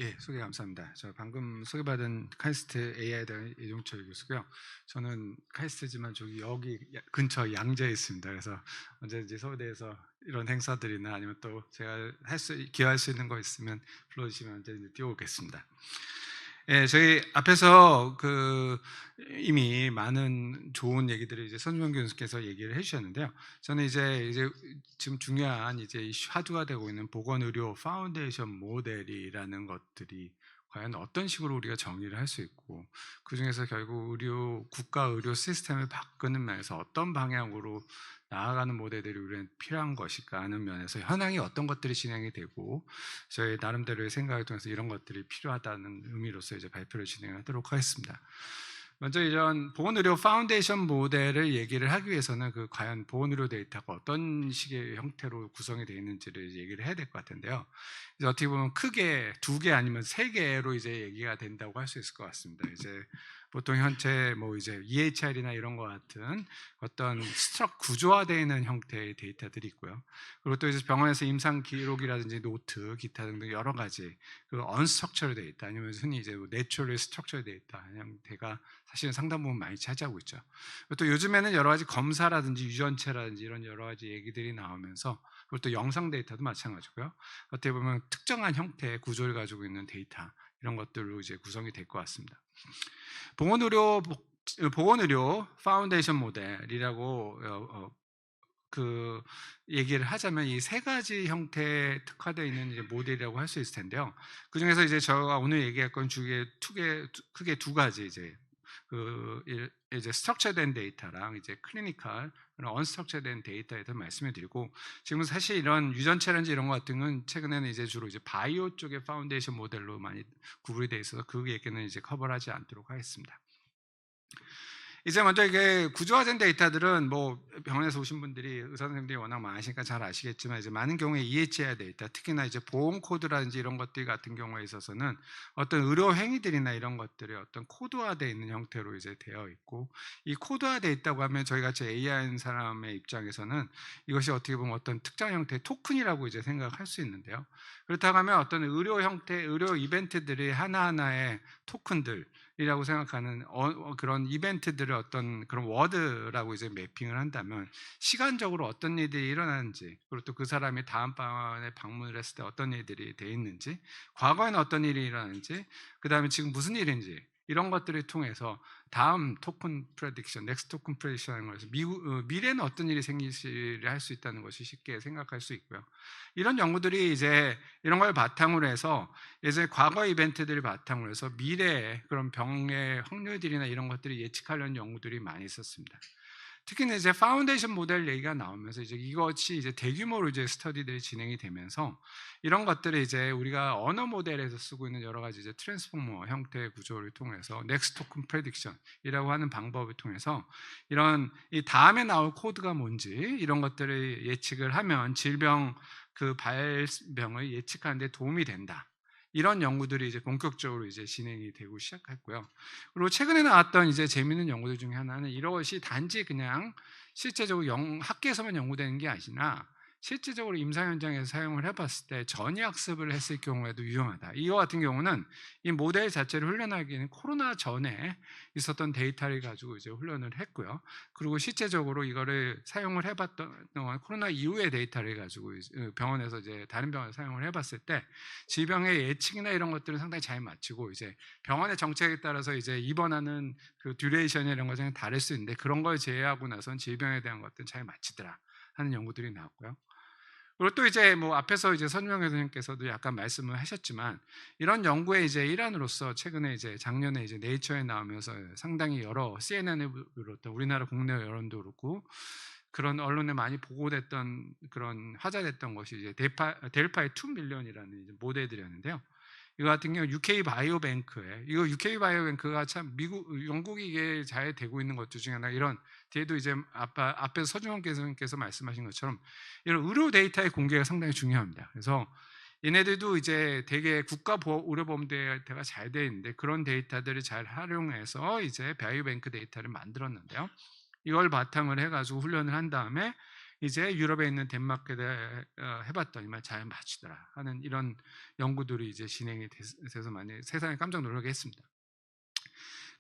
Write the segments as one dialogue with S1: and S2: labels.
S1: 예, 소개 감사합니다. 저 방금 소개받은 카이스트 AI에 대한 이종철 교수고요. 저는 카이스트지만 여기 근처 양재에 있습니다. 그래서 언제든지 서울대에서 이런 행사들이나 아니면 또 제가 기여할 수 있는 거 있으면 불러주시면 언제든지 뛰어오겠습니다. 예, 저희 앞에서 이미 많은 좋은 얘기들을 이제 손주명 교수께서 얘기를 해주셨는데요. 저는 이제 지금 중요한 이제 화두가 되고 있는 보건의료 파운데이션 모델이라는 것들이 과연 어떤 식으로 우리가 정의를 할 수 있고, 그 중에서 결국 국가 의료 시스템을 바꾸는 면에서 어떤 방향으로 나아가는 모델들이 우리는 필요한 것일까 하는 면에서 현황이 어떤 것들이 진행이 되고, 저희 나름대로의 생각을 통해서 이런 것들이 필요하다는 의미로서 이제 발표를 진행하도록 하겠습니다. 먼저 이런 보건의료 파운데이션 모델을 얘기를 하기 위해서는 과연 보건의료 데이터가 어떤 식의 형태로 구성이 되어 있는지를 얘기를 해야 될 것 같은데요. 이제 어떻게 보면 크게 2개 아니면 3개로 이제 얘기가 된다고 할 수 있을 것 같습니다. 이제 보통 현재 이제 EHR이나 이런 것 같은 어떤 구조화되어 있는 형태의 데이터들이 있고요. 그리고 또 이제 병원에서 임상 기록이라든지 노트, 기타 등등 여러 가지 언스트럭처드 데이터 아니면 흔히 이제 내추럴리 스트럭처드 데이터 형태가 사실은 상당 부분 많이 차지하고 있죠. 또 요즘에는 여러 가지 검사라든지 유전체라든지 이런 여러 가지 얘기들이 나오면서, 그리고 또 영상 데이터도 마찬가지고요. 어떻게 보면 특정한 형태의 구조를 가지고 있는 데이터, 이런 것들로 이제 구성이 될 것 같습니다. 보건의료 파운데이션 모델이라고 얘기를 하자면 이 3가지 형태에 특화되어 있는 이제 모델이라고 할 수 있을 텐데요. 그 중에서 이제 제가 오늘 얘기할 건 크게 2가지 이제 스트럭처된 데이터랑 이제 클리니컬, 언스트럭처된 데이터에 대해서 말씀을 드리고, 지금 사실 이런 유전체라든지 이런 것 같은 건 최근에는 이제 주로 이제 바이오 쪽의 파운데이션 모델로 많이 구분이 되어 있어서 그 얘기는 이제 커버하지 않도록 하겠습니다. 이제 먼저 이게 구조화된 데이터들은 병원에서 오신 분들이 의사 선생님들이 워낙 많으시니까 잘 아시겠지만, 이제 많은 경우에 EHR 데이터, 특히나 이제 보험 코드라든지 이런 것들 같은 경우에 있어서는 어떤 의료 행위들이나 이런 것들이 어떤 코드화되어 있는 형태로 이제 되어 있고, 이 코드화되어 있다고 하면 저희 같이 AI인 사람의 입장에서는 이것이 어떻게 보면 어떤 특정 형태의 토큰이라고 이제 생각할 수 있는데요. 그렇다고 하면 어떤 의료 이벤트들이 하나하나의 토큰들 이라고 생각하는 그런 이벤트들을 어떤 그런 워드라고 이제 매핑을 한다면, 시간적으로 어떤 일들이 일어나는지, 그리고 또 그 사람이 다음 병원에 방문을 했을 때 어떤 일들이 돼 있는지, 과거에는 어떤 일이 일어났는지, 그 다음에 지금 무슨 일인지, 이런 것들을 통해서 다음 토큰 프레딕션, 넥스트 토큰 프레딕션이라는 것을 미래는 어떤 일이 생길지를 할 수 있다는 것이 쉽게 생각할 수 있고요. 이런 연구들이 이제 이런 걸 바탕으로 해서 이제 과거 이벤트들을 바탕으로 해서 미래의 그런 병의 확률들이나 이런 것들을 예측하려는 연구들이 많이 있었습니다. 특히는 이제 파운데이션 모델 얘기가 나오면서 이제 이것이 이제 대규모로 이제 스터디들이 진행이 되면서, 이런 것들을 이제 우리가 언어 모델에서 쓰고 있는 여러 가지 이제 트랜스포머 형태의 구조를 통해서 넥스트 토큰 프레딕션이라고 하는 방법을 통해서 이런 이 다음에 나올 코드가 뭔지 이런 것들을 예측을 하면 질병 발병을 예측하는 데 도움이 된다. 이런 연구들이 이제 본격적으로 이제 진행이 되고 시작했고요. 그리고 최근에 나왔던 이제 재미있는 연구들 중에 하나는, 이것이 단지 그냥 실제적으로 학계에서만 연구되는 게 아니라 실제적으로 임상 현장에서 사용을 해봤을 때 전이학습을 했을 경우에도 유용하다. 이거 같은 경우는 이 모델 자체를 훈련하기에는 코로나 전에 있었던 데이터를 가지고 이제 훈련을 했고요. 그리고 실제적으로 이거를 사용을 해봤던 동안 코로나 이후의 데이터를 가지고 병원에서 이제 다른 병원에서 사용을 해봤을 때 질병의 예측이나 이런 것들은 상당히 잘 맞추고, 이제 병원의 정책에 따라서 이제 입원하는 듀레이션이 이런 것은 다를 수 있는데, 그런 걸 제외하고 나선 질병에 대한 것들은 잘 맞추더라 하는 연구들이 나왔고요. 그리고 또 이제 앞에서 이제 선명 교수님께서도 약간 말씀을 하셨지만, 이런 연구의 이제 일환으로서 최근에 이제 작년에 이제 네이처에 나오면서 상당히 여러 CNN을 비롯한 우리나라 국내 여론도 그렇고 그런 언론에 많이 보고됐던 그런 화제됐던 것이 이제 델파이 2 밀리언이라는 이제 모델들이었는데요. 이거 같은 경우 UK 바이오뱅크에, 이거 UK 바이오뱅크가 참 영국이 이게 잘 되고 있는 것 중에 하나, 이런 뒤에도 이제 앞에서 서중원 교수님께서 말씀하신 것처럼 이런 의료 데이터의 공개가 상당히 중요합니다. 그래서 얘네들도 이제 되게 의료보험 데이터가 잘 되어 있는데, 그런 데이터들을 잘 활용해서 이제 바이오뱅크 데이터를 만들었는데요. 이걸 바탕을 해가지고 훈련을 한 다음에 이제 유럽에 있는 덴마크에 해봤더니만 잘 맞추더라 하는 이런 연구들이 이제 진행이 돼서 많이 세상에 깜짝 놀라게 했습니다.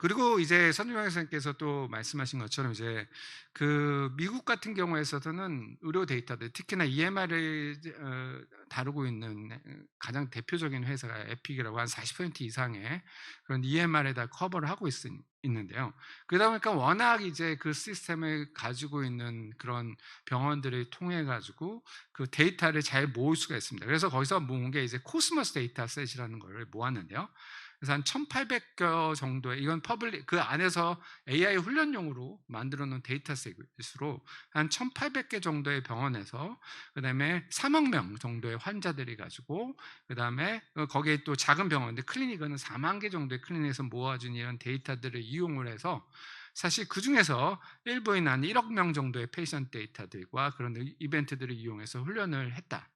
S1: 그리고 이제 선유경 선생님께서 또 말씀하신 것처럼 이제 그 미국 같은 경우에서는 의료 데이터들, 특히나 EMR을 다루고 있는 가장 대표적인 회사가 에픽이라고 한 40% 이상의 그런 EMR에다 커버를 하고 있는데요. 그러다 보니까 워낙 이제 그 시스템을 가지고 있는 그런 병원들을 통해 가지고 그 데이터를 잘 모을 수가 있습니다. 그래서 거기서 모은 게 이제 코스모스 데이터셋이라는 걸 모았는데요. 그래서 한 1,800개 정도의, 이건 퍼블릭, 그 안에서 AI 훈련용으로 만들어 놓은 데이터셋으로 한 1,800개 정도의 병원에서, 그다음에 3억 명 정도의 환자들이 가지고, 그다음에 거기에 또 작은 병원들 클리닉은 4만 개 정도의 클리닉에서 모아준 이런 데이터들을 이용을 해서, 사실 그 중에서 일부인 한 1억 명 정도의 페이션트 데이터들과 그런 이벤트들을 이용해서 훈련을 했다.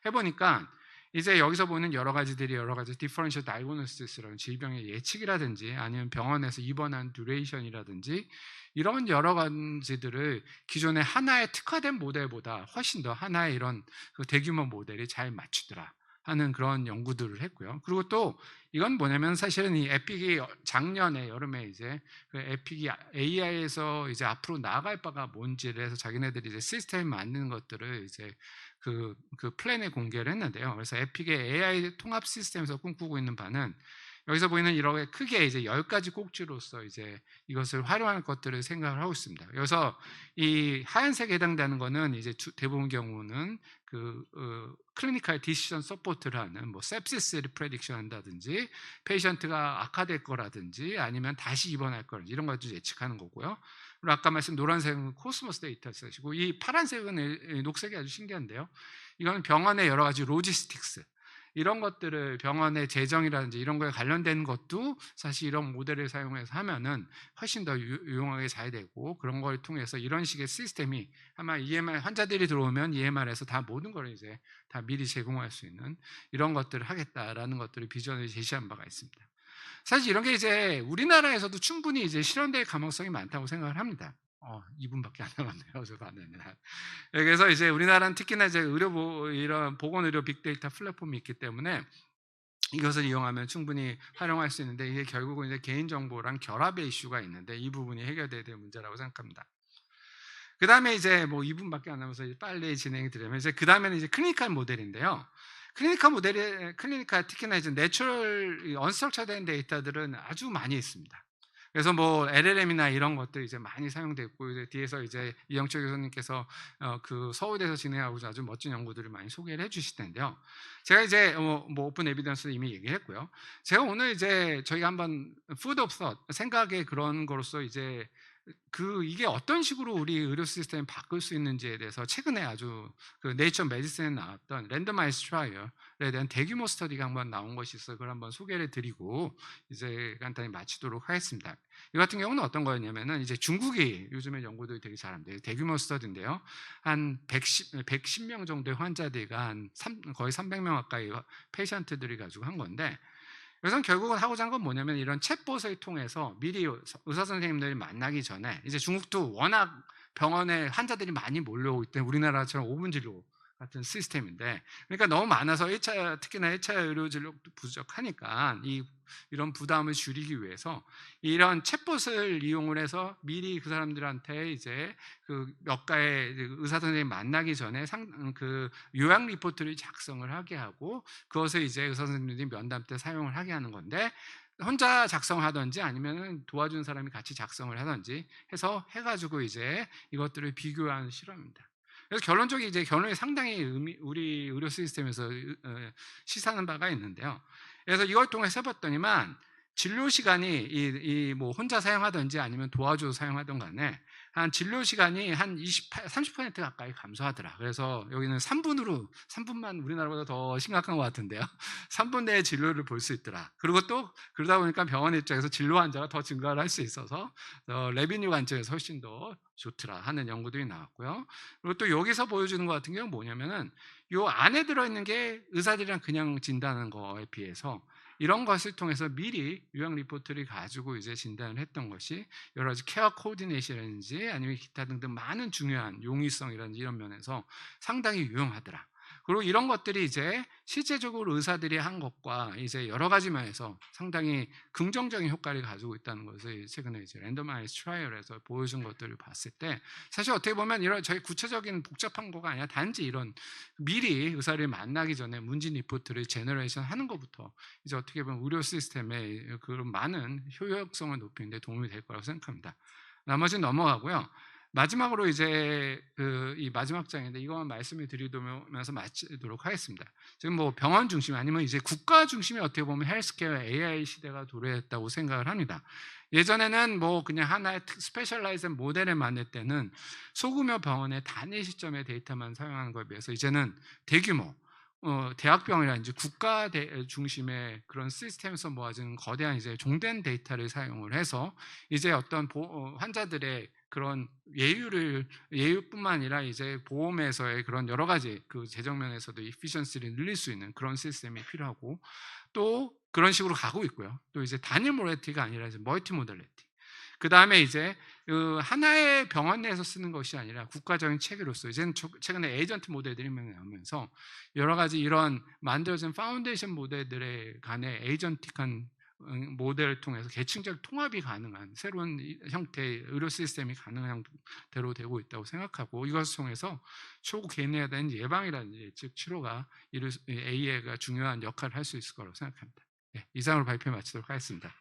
S1: 해보니까 이제 여기서 보는 여러 가지들이 여러 가지 디퍼런셜 다이그노시스라는 질병의 예측이라든지 아니면 병원에서 입원한 듀레이션이라든지 이런 여러 가지들을 기존의 하나의 특화된 모델보다 훨씬 더 하나의 이런 그 대규모 모델이 잘 맞추더라 하는 그런 연구들을 했고요. 그리고 또 이건 뭐냐면 사실은 이 에픽이 작년에 여름에 이제 그 에픽이 AI에서 이제 앞으로 나아갈 바가 뭔지를 해서 자기네들이 이제 시스템을 만드는 것들을 이제 그 플랜에 공개를 했는데요. 그래서 에픽의 AI 통합 시스템에서 꿈꾸고 있는 바는 여기서 보이는 이렇게 크게 이제 10가지 꼭지로서 이제 이것을 활용할 것들을 생각을 하고 있습니다. 그래서 이 하얀색에 해당되는 거는 이제 대부분 경우는 그 클리니컬 디시전 서포트를 하는 뭐 sepsis를 프레딕션 한다든지 페이션트가 악화될 거라든지 아니면 다시 입원할 거라든지 이런 것들 예측하는 거고요. 그리고 아까 말씀 노란색은 코스모스 데이터셋이고, 이 파란색은 녹색이 아주 신기한데요. 이건 병원의 여러 가지 로지스틱스, 이런 것들을 병원의 재정이라든지 이런 거에 관련된 것도 사실 이런 모델을 사용해서 하면은 훨씬 더 유용하게 잘 되고, 그런 걸 통해서 이런 식의 시스템이 아마 EMR 환자들이 들어오면 EMR에서 다 모든 걸 이제 다 미리 제공할 수 있는 이런 것들을 하겠다라는 것들을 비전을 제시한 바가 있습니다. 사실 이런 게 이제 우리나라에서도 충분히 이제 실현될 가능성이 많다고 생각을 합니다. 2분밖에 안 남았네요. 저도 안 됐네. 그래서 이제 우리나라는 특히나 이제 이런 보건의료 빅데이터 플랫폼이 있기 때문에 이것을 이용하면 충분히 활용할 수 있는데, 이게 결국은 이제 개인정보랑 결합의 이슈가 있는데 이 부분이 해결돼야 될 문제라고 생각합니다. 그 다음에 이제 뭐 2분밖에 안 남아서 빨리 진행이 되려면 이제 그 다음에는 이제 클리니컬 모델인데요. 클리니컬 특히나 이제 내추럴 언스트럭처된 데이터들은 아주 많이 있습니다. 그래서 뭐 LLM이나 이런 것들 이제 많이 사용됐고, 이제 뒤에서 이제 이영철 교수님께서 그 서울대에서 진행하고 아주 멋진 연구들을 많이 소개를 해주실 텐데요. 제가 이제 뭐 오픈 에비던스 이미 얘기했고요. 제가 오늘 이제 저희가 한번 푸드 오브 థ 생각의 그런 거로서 이제 이게 어떤 식으로 우리 의료 시스템을 바꿀 수 있는지에 대해서 최근에 아주 그 네이처 메디슨에 나왔던 랜더마이즈 트라이얼에 대한 대규모 스터디가 한번 나온 것이 있어요. 그걸 한번 소개를 드리고 이제 간단히 마치도록 하겠습니다. 이 같은 경우는 어떤 거였냐면은 이제 중국이 요즘에 연구들이 되게 잘합니다. 대규모 스터디인데요. 한 110명 정도의 환자들과 거의 300명 가까이 페이션트들이 가지고 한 건데, 그래서 결국은 하고자 한 건 뭐냐면 이런 챗봇을 통해서 미리 의사 선생님들이 만나기 전에, 이제 중국도 워낙 병원에 환자들이 많이 몰려오기 때문에 우리나라처럼 5분 진료 같은 시스템인데, 그러니까 너무 많아서 특히나 1차 의료 진료도 부족하니까 이런 부담을 줄이기 위해서 이런 챗봇을 이용을 해서 미리 그 사람들한테 이제 그 몇 가의 의사 선생님 만나기 전에 그 요약 리포트를 작성을 하게 하고, 그것을 이제 의사 선생님들이 면담 때 사용을 하게 하는 건데, 혼자 작성하든지 아니면 도와준 사람이 같이 작성을 하든지 해서 해가지고 이제 이것들을 비교하는 실험입니다. 그래서 결론이 상당히 우리 의료 시스템에서 시사하는 바가 있는데요. 그래서 이걸 통해서 해봤더니만 진료 시간이 뭐 혼자 사용하든지 아니면 도와줘 사용하든 간에 한 진료 시간이 한 30% 가까이 감소하더라. 그래서 여기는 3분만 우리나라보다 더 심각한 것 같은데요. 3분 내에 진료를 볼 수 있더라. 그리고 또 그러다 보니까 병원 입장에서 진료 환자가 더 증가를 할 수 있어서 레비뉴 관점에서 훨씬 더 좋더라 하는 연구들이 나왔고요. 그리고 또 여기서 보여주는 것 같은 경우는 뭐냐면은 요 안에 들어있는 게 의사들이랑 그냥 진단하는 거에 비해서 이런 것을 통해서 미리 요약 리포트를 가지고 이제 진단을 했던 것이 여러 가지 케어 코디네이션이라든지 아니면 기타 등등 많은 중요한 용이성이라든지 이런 면에서 상당히 유용하더라. 그리고 이런 것들이 이제 실제적으로 의사들이 한 것과 이제 여러 가지 면에서 상당히 긍정적인 효과를 가지고 있다는 것을 최근에 이제 랜더마이즈 트라이얼에서 보여준 것들을 봤을 때 사실 어떻게 보면 이런 저희 구체적인 복잡한 거가 아니라 단지 이런 미리 의사를 만나기 전에 문진 리포트를 제너레이션 하는 것부터 이제 어떻게 보면 의료 시스템의 그런 많은 효율성을 높이는 데 도움이 될 거라고 생각합니다. 나머지는 넘어가고요. 마지막으로 이제 이 마지막 장인데 이거만 말씀을 드리면서 마치도록 하겠습니다. 지금 뭐 병원 중심 아니면 이제 국가 중심이 어떻게 보면 헬스케어 AI 시대가 도래했다고 생각을 합니다. 예전에는 뭐 그냥 하나의 스페셜라이즈한 모델을 만들 때는 소규모 병원의 단일 시점의 데이터만 사용하는 것에 비해서 이제는 대규모 대학병이라든지 국가 중심의 그런 시스템에서 모아지는 거대한 이제 종된 데이터를 사용을 해서 이제 어떤 환자들의 그런 예유뿐만 아니라 이제 보험에서의 그런 여러 가지 그 재정 면에서도 이피션시를 늘릴 수 있는 그런 시스템이 필요하고 또 그런 식으로 가고 있고요. 또 이제 단일 모델리티가 아니라 이제 멀티 모델리티. 그 다음에 이제 그 하나의 병원 내에서 쓰는 것이 아니라 국가적인 체계로서 이제는 최근에 에이전트 모델들이 나오면서 여러 가지 이런 만들어진 파운데이션 모델들에 간의 에이전틱한 모델을 통해서 계층적 통합이 가능한 새로운 형태의 의료 시스템이 가능한 대로 되고 있다고 생각하고 이것을 통해서 초기 개인에 대한 예방이라든지 즉 치료가 AI가 중요한 역할을 할 수 있을 거라고 생각합니다. 네, 이상으로 발표 마치도록 하겠습니다.